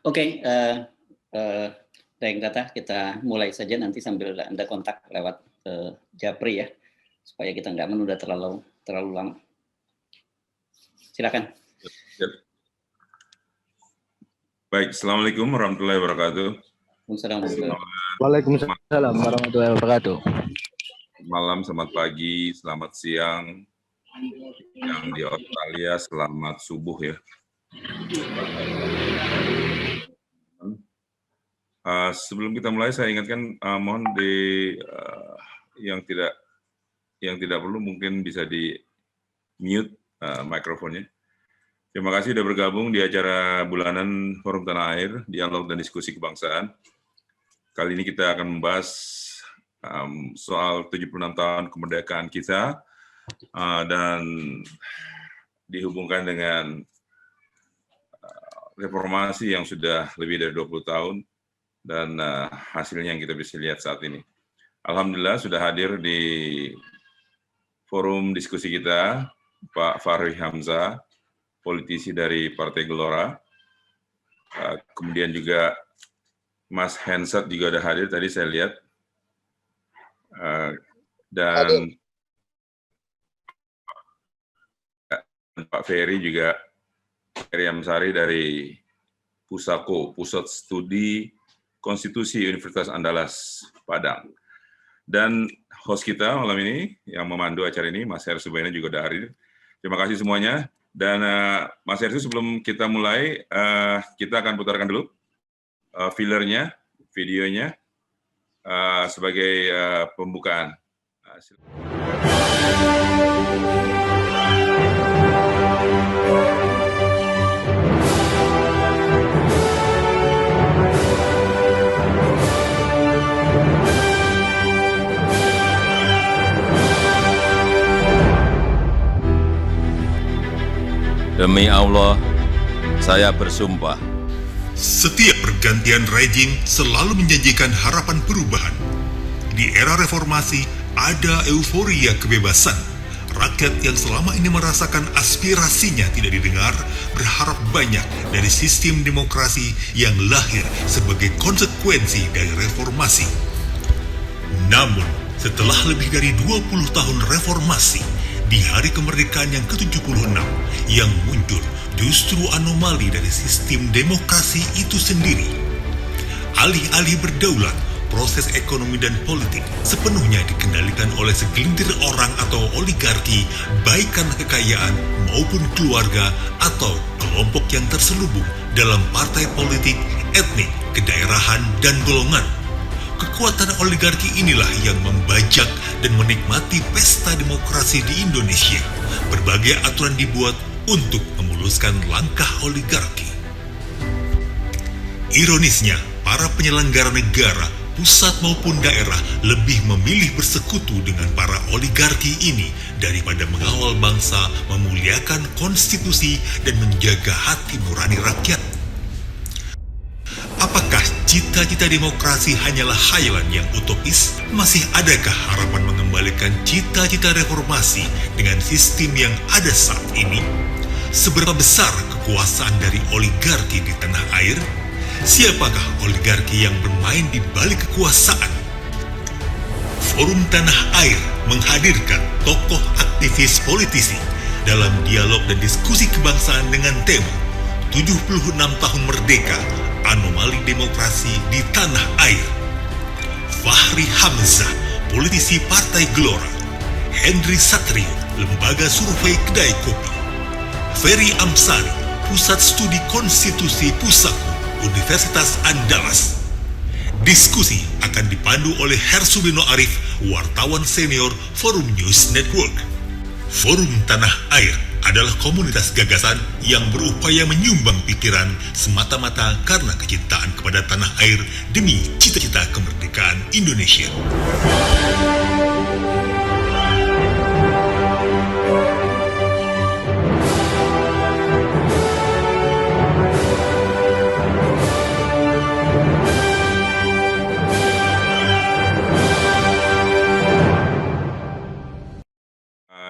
Oke, Tata, kita mulai saja nanti sambil Anda kontak lewat Japri ya, supaya kita nggak menunda terlalu lama. Silakan. Baik, Assalamualaikum warahmatullahi wabarakatuh. Waalaikumsalam warahmatullahi wabarakatuh. Malam, selamat pagi, selamat siang. Yang di Australia, selamat subuh ya. Sebelum kita mulai, saya ingatkan mohon yang tidak perlu mungkin bisa di mute mikrofonnya. Terima kasih sudah bergabung di acara bulanan Forum Tanah Air, Dialog dan Diskusi Kebangsaan. Kali ini kita akan membahas soal 76 tahun kemerdekaan kita dan dihubungkan dengan reformasi yang sudah lebih dari 20 tahun dan hasilnya yang kita bisa lihat saat ini. Alhamdulillah sudah hadir di forum diskusi kita Pak Fahri Hamzah, politisi dari Partai Gelora. Kemudian juga Mas Hensat juga ada hadir, tadi saya lihat. Dan Pak Ferry juga, Ferry Amsari dari Pusako, Pusat Studi Konstitusi Universitas Andalas, Padang. Dan host kita malam ini, yang memandu acara ini, Mas Heru Subaina juga ada hadir. Terima kasih semuanya. Dan Mas Heru, sebelum kita mulai, kita akan putarkan dulu fillernya, videonya, sebagai pembukaan. Demi Allah, saya bersumpah. Setiap pergantian rejim selalu menjanjikan harapan perubahan. Di era reformasi, ada euforia kebebasan. Rakyat yang selama ini merasakan aspirasinya tidak didengar, berharap banyak dari sistem demokrasi yang lahir sebagai konsekuensi dari reformasi. Namun, setelah lebih dari 20 tahun reformasi, di hari kemerdekaan yang ke-76, yang muncul justru anomali dari sistem demokrasi itu sendiri. Alih-alih berdaulat, proses ekonomi dan politik sepenuhnya dikendalikan oleh segelintir orang atau oligarki, baik karena kekayaan maupun keluarga atau kelompok yang terselubung dalam partai politik, etnik, kedaerahan, dan golongan. Kekuatan oligarki inilah yang membajak dan menikmati pesta demokrasi di Indonesia. Berbagai aturan dibuat untuk memuluskan langkah oligarki. Ironisnya, para penyelenggara negara, pusat maupun daerah, lebih memilih bersekutu dengan para oligarki ini daripada mengawal bangsa, memuliakan konstitusi, dan menjaga hati nurani rakyat. Apakah cita-cita demokrasi hanyalah khayalan yang utopis? Masih adakah harapan mengembalikan cita-cita reformasi dengan sistem yang ada saat ini? Seberapa besar kekuasaan dari oligarki di tanah air? Siapakah oligarki yang bermain di balik kekuasaan? Forum Tanah Air menghadirkan tokoh aktivis politisi dalam dialog dan diskusi kebangsaan dengan tema 76 tahun merdeka, anomali demokrasi di tanah air. Fahri Hamzah, politisi Partai Gelora. Henry Satrio, Lembaga Survei Kedai Kopi. Ferry Amsari, Pusat Studi Konstitusi Pusako, Universitas Andalas. Diskusi akan dipandu oleh Hersubino Arif, wartawan senior Forum News Network. Forum Tanah Air adalah komunitas gagasan yang berupaya menyumbang pikiran semata-mata karena kecintaan kepada tanah air demi cita-cita kemerdekaan Indonesia.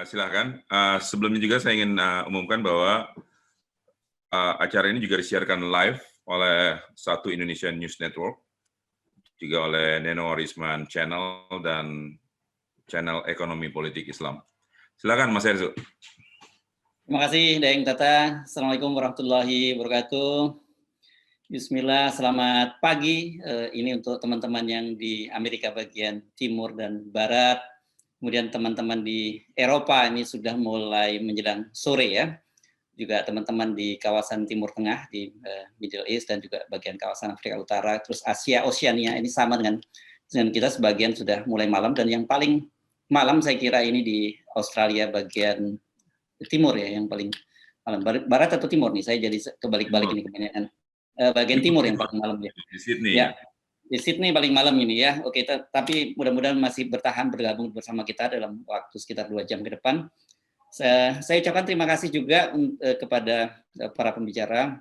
Silahkan. Sebelumnya juga saya ingin umumkan bahwa acara ini juga disiarkan live oleh Satu Indonesia News Network, juga oleh Neno Risman Channel dan Channel Ekonomi Politik Islam. Silakan Mas Erzo. Terima kasih, Deng Tata. Assalamualaikum warahmatullahi wabarakatuh. Bismillah, selamat pagi. Ini untuk teman-teman yang di Amerika bagian timur dan barat. Kemudian teman-teman di Eropa ini sudah mulai menjelang sore ya. Juga teman-teman di kawasan Timur Tengah, di Middle East dan juga bagian kawasan Afrika Utara. Terus Asia, Oceania ini sama dengan kita, sebagian sudah mulai malam. Dan yang paling malam saya kira ini di Australia bagian timur ya, yang paling malam. Barat atau timur nih, saya jadi kebalik-balik ini kebanyakan. Bagian timur yang paling malam ya. Di Sydney. Ya. Di Sydney paling malam ini ya. Oke, tapi mudah-mudahan masih bergabung bersama kita dalam waktu sekitar 2 jam ke depan. Saya ucapkan terima kasih juga kepada para pembicara,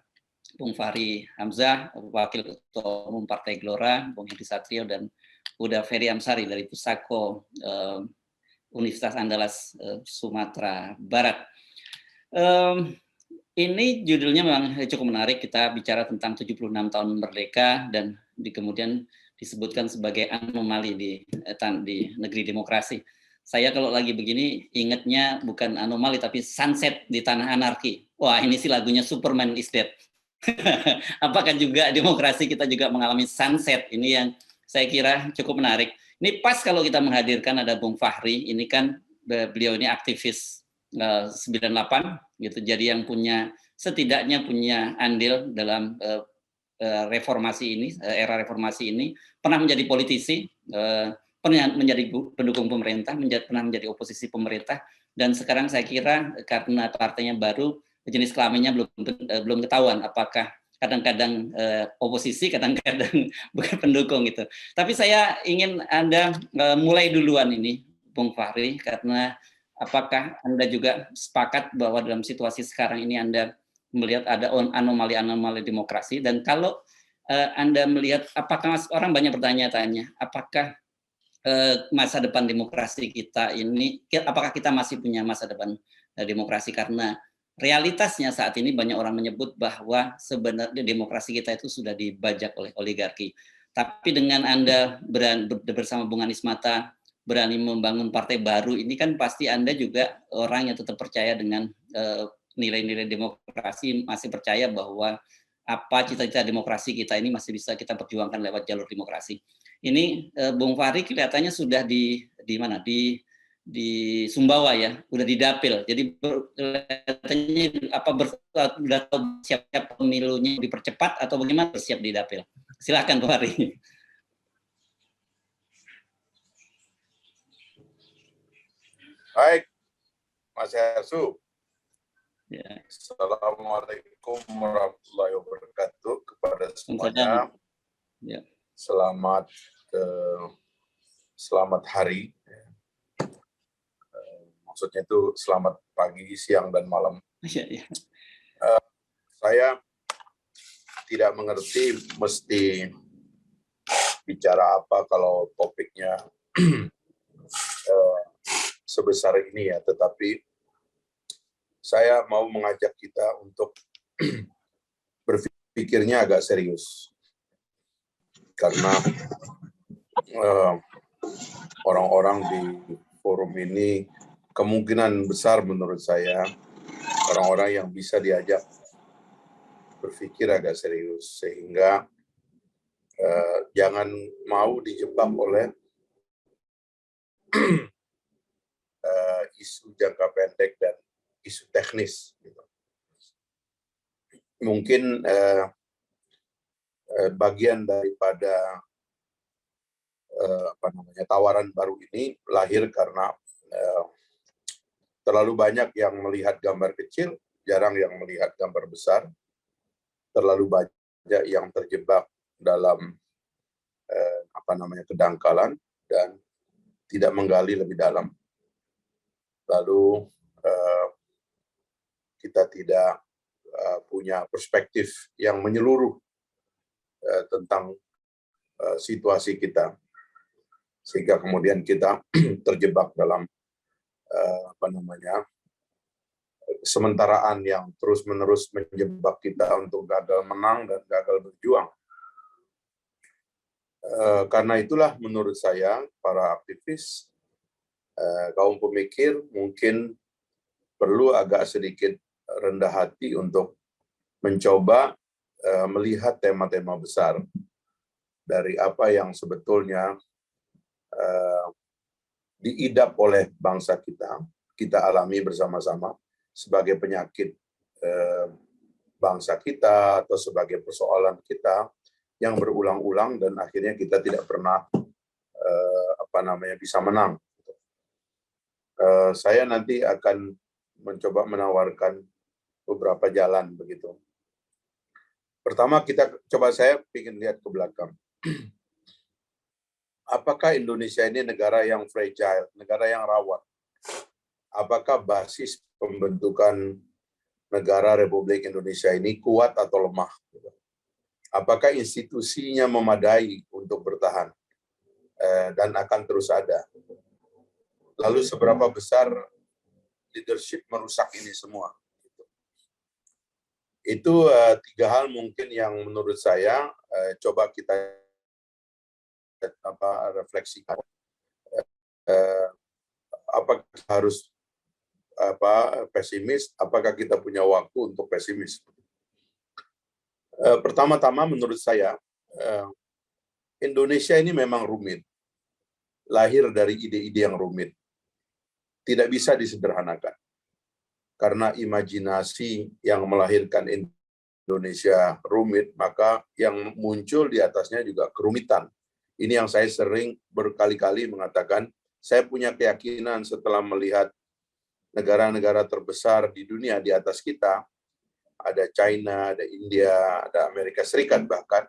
Bung Fahri Hamzah, Wakil Ketua Umum Partai Gelora, Bung Henry Satrio, dan Uda Ferry Amsari dari Pusako Universitas Andalas Sumatera Barat. Ini judulnya memang cukup menarik, kita bicara tentang 76 tahun merdeka dan kemudian disebutkan sebagai anomali di negeri demokrasi. Saya kalau lagi begini ingatnya bukan anomali tapi sunset di tanah anarki. Wah, ini sih lagunya Superman is Dead. Apakah juga demokrasi kita juga mengalami sunset? Ini yang saya kira cukup menarik. Ini pas kalau kita menghadirkan ada Bung Fahri, ini kan beliau ini aktivis 98 gitu. Jadi yang setidaknya punya andil dalam reformasi ini, era reformasi ini, pernah menjadi politisi, pernah menjadi pendukung pemerintah, pernah menjadi oposisi pemerintah, dan sekarang saya kira karena partainya baru, jenis kelaminnya belum ketahuan apakah kadang-kadang oposisi, kadang-kadang bukan pendukung gitu. Tapi saya ingin Anda mulai duluan ini, Bung Fahri, karena apakah Anda juga sepakat bahwa dalam situasi sekarang ini Anda melihat ada anomali-anomali demokrasi, dan kalau Anda melihat apakah orang banyak bertanya-tanya apakah masa depan demokrasi kita ini, apakah kita masih punya masa depan demokrasi, karena realitasnya saat ini banyak orang menyebut bahwa sebenarnya demokrasi kita itu sudah dibajak oleh oligarki. Tapi dengan Anda bersama Bung Anies Mata berani membangun partai baru, ini kan pasti Anda juga orang yang tetap percaya dengan nilai-nilai demokrasi, masih percaya bahwa apa cita-cita demokrasi kita ini masih bisa kita perjuangkan lewat jalur demokrasi. Ini Bung Fahri kelihatannya sudah di mana? Di Sumbawa ya, udah di dapil. Jadi kelihatannya sudah siap-siap pemilunya dipercepat atau bagaimana siap di dapil? Silakan Bung Fahri. Baik, Mas Hersu. Ya. Assalamualaikum warahmatullahi wabarakatuh kepada semuanya. Ya. Selamat hari. Maksudnya itu selamat pagi, siang, dan malam. Ya. Saya tidak mengerti mesti bicara apa kalau topiknya sebesar ini ya, tetapi saya mau mengajak kita untuk berpikirnya agak serius. Karena orang-orang di forum ini kemungkinan besar menurut saya orang-orang yang bisa diajak berpikir agak serius, sehingga jangan mau dijebak oleh isu jangka pendek dan isu teknis. Mungkin bagian daripada tawaran baru ini lahir karena terlalu banyak yang melihat gambar kecil, jarang yang melihat gambar besar, terlalu banyak yang terjebak dalam kedangkalan dan tidak menggali lebih dalam. Lalu kita tidak punya perspektif yang menyeluruh tentang situasi kita, sehingga kemudian kita terjebak dalam kesementaraan yang terus-menerus menjebak kita untuk gagal menang dan gagal berjuang. Karena itulah menurut saya para aktivis, kaum pemikir mungkin perlu agak sedikit rendah hati untuk mencoba melihat tema-tema besar dari apa yang sebetulnya diidap oleh bangsa kita alami bersama-sama sebagai penyakit bangsa kita atau sebagai persoalan kita yang berulang-ulang dan akhirnya kita tidak pernah bisa menang. Saya nanti akan mencoba menawarkan beberapa jalan begitu. Pertama saya ingin lihat ke belakang. Apakah Indonesia ini negara yang fragile, negara yang rawan? Apakah basis pembentukan negara Republik Indonesia ini kuat atau lemah? Apakah institusinya memadai untuk bertahan dan akan terus ada? Lalu seberapa besar leadership merusak ini semua? Itu 3 hal mungkin yang menurut saya coba kita refleksikan. Apakah harus pesimis? Apakah kita punya waktu untuk pesimis? Pertama-tama menurut saya Indonesia ini memang rumit, lahir dari ide-ide yang rumit, tidak bisa disederhanakan karena imajinasi yang melahirkan Indonesia rumit, maka yang muncul di atasnya juga kerumitan. Ini yang saya sering berkali-kali mengatakan, saya punya keyakinan setelah melihat negara-negara terbesar di dunia di atas kita, ada China, ada India, ada Amerika Serikat bahkan,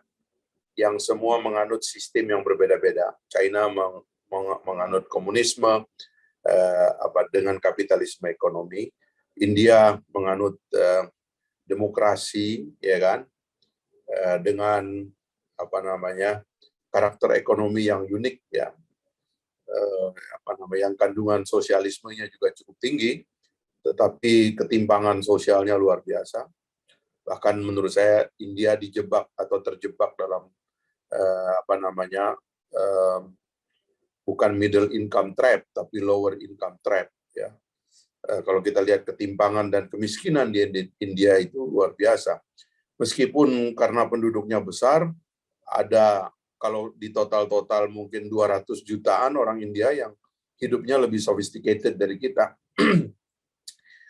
yang semua menganut sistem yang berbeda-beda. China menganut komunisme dengan kapitalisme ekonomi, India menganut demokrasi, ya kan, dengan karakter ekonomi yang unik, ya, yang kandungan sosialismenya juga cukup tinggi, tetapi ketimpangan sosialnya luar biasa. Bahkan menurut saya India dijebak atau terjebak dalam bukan middle income trap tapi lower income trap, ya. Kalau kita lihat ketimpangan dan kemiskinan di India itu luar biasa. Meskipun karena penduduknya besar, ada kalau di total mungkin 200 jutaan orang India yang hidupnya lebih sophisticated dari kita.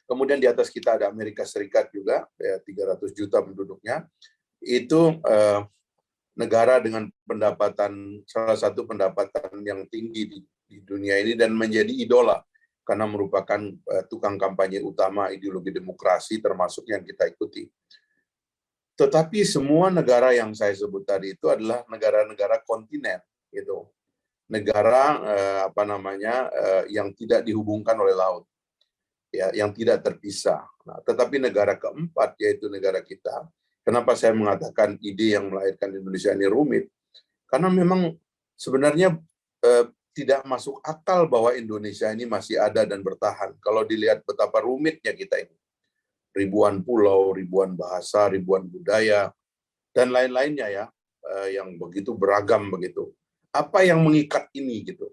Kemudian di atas kita ada Amerika Serikat juga, ya, 300 juta penduduknya. Itu negara dengan salah satu pendapatan yang tinggi di dunia ini dan menjadi idola karena merupakan tukang kampanye utama ideologi demokrasi termasuk yang kita ikuti. Tetapi semua negara yang saya sebut tadi itu adalah negara-negara kontinen, gitu. Negara yang tidak dihubungkan oleh laut, ya, yang tidak terpisah. Nah, tetapi negara keempat yaitu negara kita. Kenapa saya mengatakan ide yang melahirkan Indonesia ini rumit? Karena memang sebenarnya tidak masuk akal bahwa Indonesia ini masih ada dan bertahan. Kalau dilihat betapa rumitnya kita ini. Ribuan pulau, ribuan bahasa, ribuan budaya, dan lain-lainnya, ya, yang begitu beragam begitu. Apa yang mengikat ini gitu?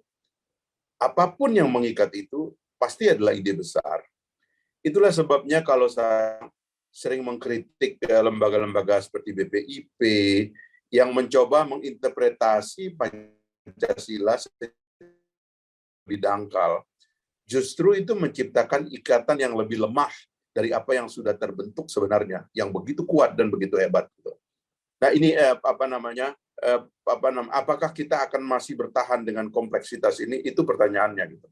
Apapun yang mengikat itu pasti adalah ide besar. Itulah sebabnya kalau saya sering mengkritik lembaga-lembaga seperti BPIP yang mencoba menginterpretasi Pancasila lebih dangkal, justru itu menciptakan ikatan yang lebih lemah dari apa yang sudah terbentuk sebenarnya, yang begitu kuat dan begitu hebat. Nah ini apakah kita akan masih bertahan dengan kompleksitas ini? Itu pertanyaannya gitu.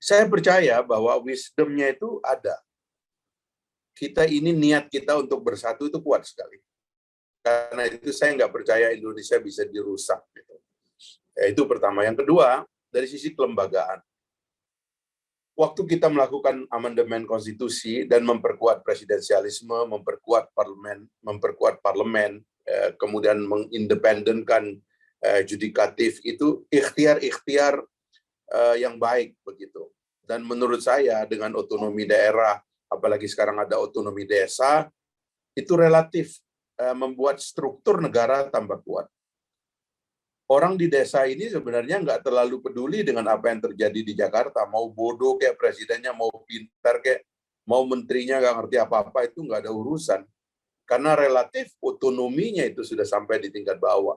Saya percaya bahwa wisdomnya itu ada. Kita ini niat kita untuk bersatu itu kuat sekali. Karena itu saya nggak percaya Indonesia bisa dirusak. Gitu. Ya, itu pertama. Yang kedua, dari sisi kelembagaan. Waktu kita melakukan amandemen konstitusi dan memperkuat presidensialisme, memperkuat parlemen, kemudian mengindependenkan judikatif, itu ikhtiar yang baik begitu. Dan menurut saya dengan otonomi daerah, apalagi sekarang ada otonomi desa, itu relatif membuat struktur negara tambah kuat. Orang di desa ini sebenarnya nggak terlalu peduli dengan apa yang terjadi di Jakarta. Mau bodoh kayak presidennya, mau pintar kayak, mau menterinya nggak ngerti apa-apa, itu nggak ada urusan. Karena relatif otonominya itu sudah sampai di tingkat bawah.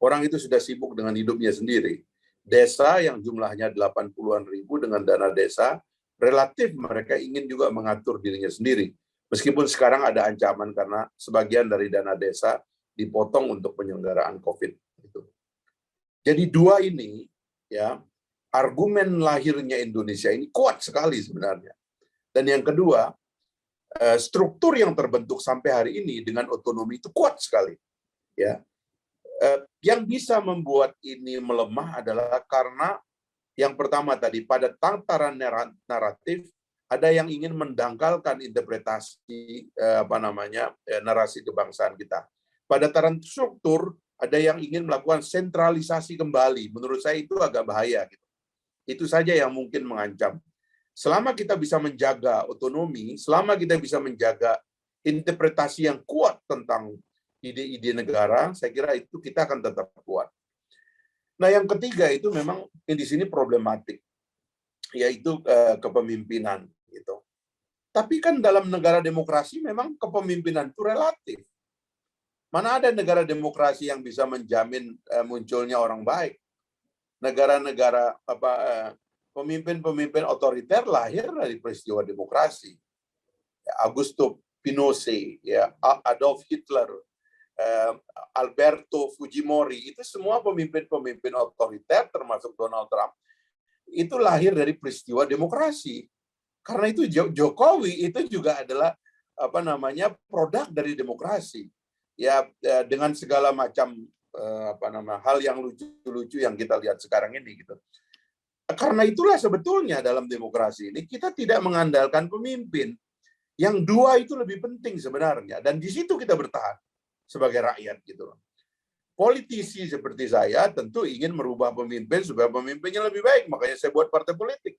Orang itu sudah sibuk dengan hidupnya sendiri. Desa yang jumlahnya 80-an ribu dengan dana desa, relatif mereka ingin juga mengatur dirinya sendiri. Meskipun sekarang ada ancaman karena sebagian dari dana desa dipotong untuk penyelenggaraan COVID. Jadi dua ini, ya, argumen lahirnya Indonesia ini kuat sekali sebenarnya. Dan yang kedua, struktur yang terbentuk sampai hari ini dengan otonomi itu kuat sekali. Ya, yang bisa membuat ini melemah adalah karena yang pertama tadi pada tataran naratif ada yang ingin mendangkalkan interpretasi narasi kebangsaan kita. Pada tataran struktur ada yang ingin melakukan sentralisasi kembali. Menurut saya itu agak bahaya. Gitu. Itu saja yang mungkin mengancam. Selama kita bisa menjaga otonomi, selama kita bisa menjaga interpretasi yang kuat tentang ide-ide negara, saya kira itu kita akan tetap kuat. Nah, yang ketiga itu memang di sini problematik, yaitu kepemimpinan. Gitu. Tapi kan dalam negara demokrasi memang kepemimpinan itu relatif. Mana ada negara demokrasi yang bisa menjamin munculnya orang baik? Negara-negara pemimpin-pemimpin otoriter lahir dari peristiwa demokrasi. Augusto Pinochet, ya, Adolf Hitler, Alberto Fujimori, itu semua pemimpin-pemimpin otoriter termasuk Donald Trump. Itu lahir dari peristiwa demokrasi. Karena itu Jokowi itu juga adalah produk dari demokrasi. Ya, dengan segala macam hal yang lucu-lucu yang kita lihat sekarang ini gitu. Karena itulah sebetulnya dalam demokrasi ini kita tidak mengandalkan pemimpin. Yang dua itu lebih penting sebenarnya, dan di situ kita bertahan sebagai rakyat gitu. Politisi seperti saya tentu ingin merubah pemimpin supaya pemimpinnya lebih baik, makanya saya buat partai politik.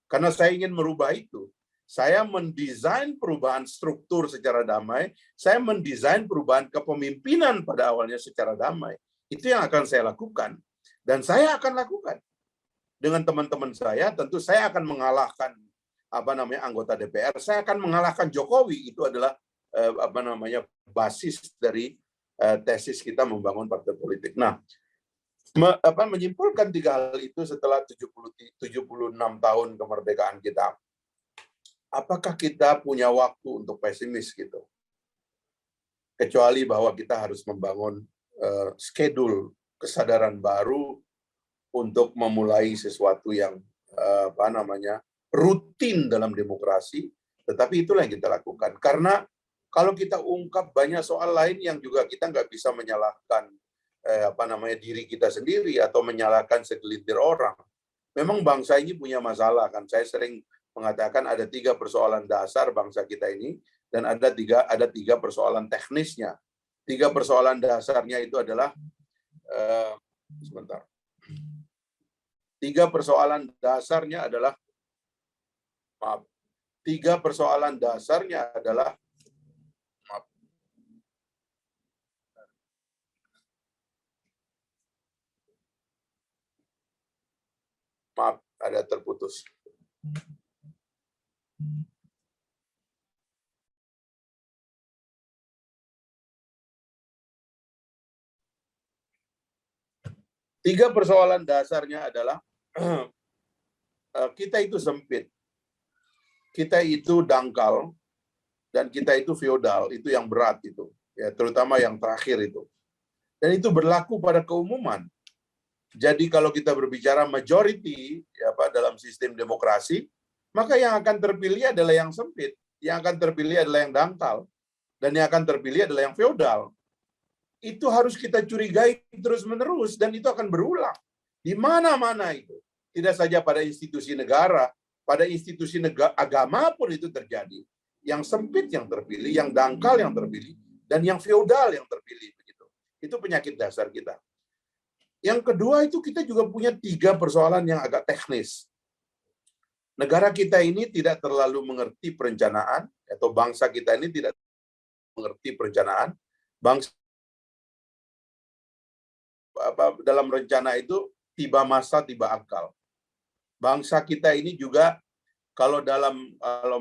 Karena saya ingin merubah itu. Saya mendesain perubahan struktur secara damai, saya mendesain perubahan kepemimpinan pada awalnya secara damai. Itu yang akan saya lakukan. Dan saya akan lakukan. Dengan teman-teman saya, tentu saya akan mengalahkan anggota DPR, saya akan mengalahkan Jokowi. Itu adalah basis dari tesis kita membangun partai politik. Nah, menyimpulkan tiga hal itu setelah 76 tahun kemerdekaan kita, apakah kita punya waktu untuk pesimis gitu? Kecuali bahwa kita harus membangun schedule kesadaran baru untuk memulai sesuatu yang rutin dalam demokrasi, tetapi itulah yang kita lakukan. Karena kalau kita ungkap banyak soal lain yang juga kita nggak bisa menyalahkan diri kita sendiri atau menyalahkan segelintir orang. Memang bangsa ini punya masalah kan. Saya sering mengatakan ada 3 persoalan dasar bangsa kita ini dan ada tiga persoalan teknisnya. 3 persoalan dasarnya itu adalah 3 persoalan dasarnya adalah 3 persoalan dasarnya adalah ada terputus. Tiga persoalan dasarnya adalah kita itu sempit, kita itu dangkal, dan kita itu feodal. Itu yang berat itu, ya, terutama yang terakhir itu. Dan itu berlaku pada keumuman. Jadi kalau kita berbicara majority dalam sistem demokrasi, maka yang akan terpilih adalah yang sempit, yang akan terpilih adalah yang dangkal, dan yang akan terpilih adalah yang feodal. Itu harus kita curigai terus-menerus, dan itu akan berulang. Di mana-mana itu. Tidak saja pada institusi negara, pada institusi agama pun itu terjadi. Yang sempit yang terpilih, yang dangkal yang terpilih, dan yang feodal yang terpilih. Begitu. Itu penyakit dasar kita. Yang kedua itu kita juga punya 3 persoalan yang agak teknis. negara kita ini tidak terlalu mengerti perencanaan, atau bangsa kita ini tidak mengerti perencanaan. Bangsa dalam rencana itu tiba masa, tiba akal. Bangsa kita ini juga kalau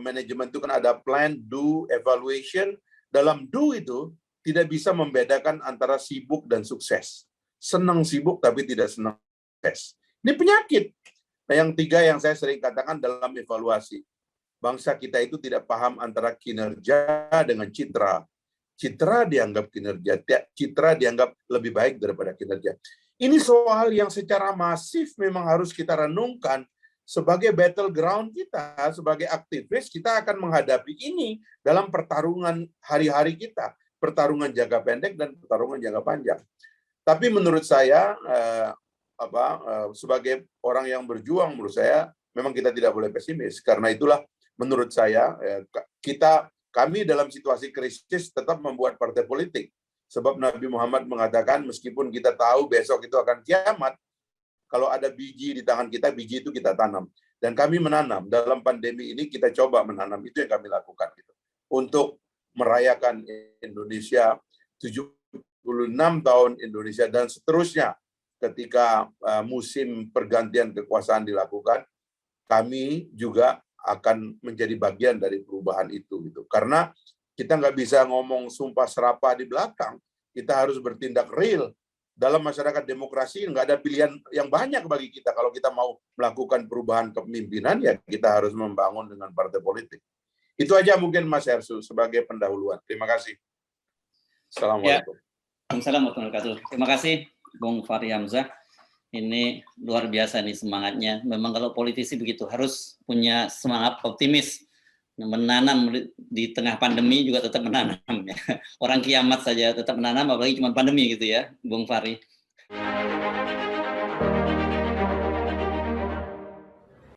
manajemen itu kan ada plan, do, evaluation. Dalam do itu tidak bisa membedakan antara sibuk dan sukses. Senang sibuk tapi tidak senang sukses. Ini penyakit. Nah, yang tiga yang saya sering katakan dalam evaluasi. Bangsa kita itu tidak paham antara kinerja dengan citra. Citra dianggap kinerja, citra dianggap lebih baik daripada kinerja. Ini soal yang secara masif memang harus kita renungkan sebagai battleground kita, sebagai aktivis, kita akan menghadapi ini dalam pertarungan hari-hari kita, pertarungan jangka pendek dan pertarungan jangka panjang. Tapi menurut saya, sebagai orang yang berjuang, menurut saya memang kita tidak boleh pesimis. Karena itulah menurut saya kami dalam situasi krisis tetap membuat partai politik. Sebab Nabi Muhammad mengatakan meskipun kita tahu besok itu akan kiamat, kalau ada biji di tangan kita, biji itu kita tanam. Dan kami menanam. Dalam pandemi ini kita coba menanam. Itu yang kami lakukan. Gitu. Untuk merayakan Indonesia, 76 tahun Indonesia, dan seterusnya ketika musim pergantian kekuasaan dilakukan, kami juga akan menjadi bagian dari perubahan itu. Gitu. Karena kita nggak bisa ngomong sumpah serapah di belakang, kita harus bertindak real. Dalam masyarakat demokrasi nggak ada pilihan yang banyak bagi kita. Kalau kita mau melakukan perubahan kepemimpinan, ya kita harus membangun dengan partai politik. Itu aja mungkin Mas Hersu sebagai pendahuluan. Terima kasih. Assalamualaikum. Waalaikumsalam warahmatullahi wabarakatuh. Terima kasih Bung Fahri Hamzah. Ini luar biasa nih semangatnya. Memang kalau politisi begitu, harus punya semangat optimis. Menanam di tengah pandemi juga tetap menanam. Orang kiamat saja tetap menanam, apalagi cuma pandemi gitu ya, Bung Fahri.